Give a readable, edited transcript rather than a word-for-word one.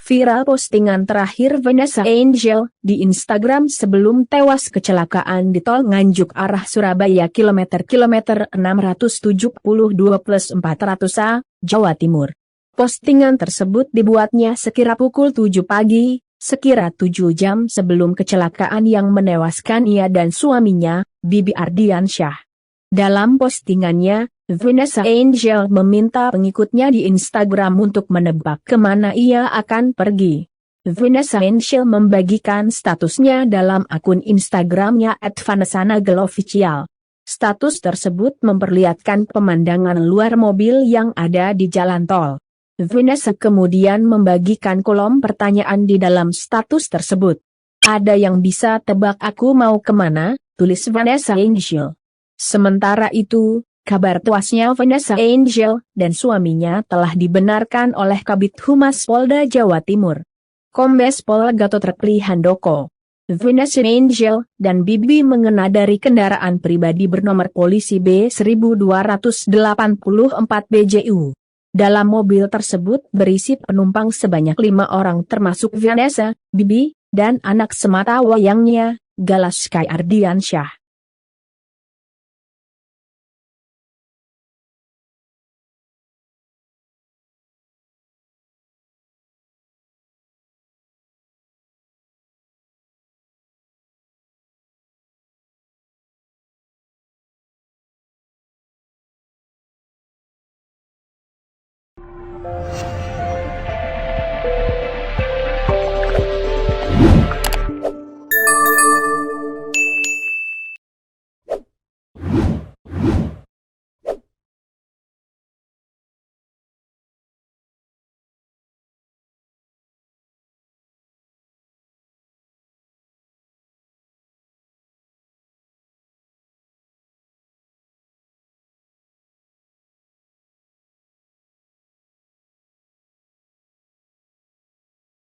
Viral postingan terakhir Vanessa Angel di Instagram sebelum tewas kecelakaan di tol Nganjuk arah Surabaya kilometer 672+400A, Jawa Timur. Postingan tersebut dibuatnya sekira pukul 7 pagi, sekira 7 jam sebelum kecelakaan yang menewaskan ia dan suaminya, Bibi Ardiansyah. Dalam postingannya, Vanessa Angel meminta pengikutnya di Instagram untuk menebak kemana ia akan pergi. Vanessa Angel membagikan statusnya dalam akun Instagramnya @vanessanagelofficial. Status tersebut memperlihatkan pemandangan luar mobil yang ada di jalan tol. Vanessa kemudian membagikan kolom pertanyaan di dalam status tersebut. "Ada yang bisa tebak aku mau kemana?" tulis Vanessa Angel. Sementara itu, kabar tewasnya Vanessa Angel dan suaminya telah dibenarkan oleh Kabid Humas Polda Jawa Timur, Kombes Pol Gatot Repli Handoko. Vanessa Angel dan Bibi mengendarai kendaraan pribadi bernomor polisi B1284 BJU. Dalam mobil tersebut berisi penumpang sebanyak 5 orang termasuk Vanessa, Bibi, dan anak semata wayangnya, Galaskay Ardiansyah.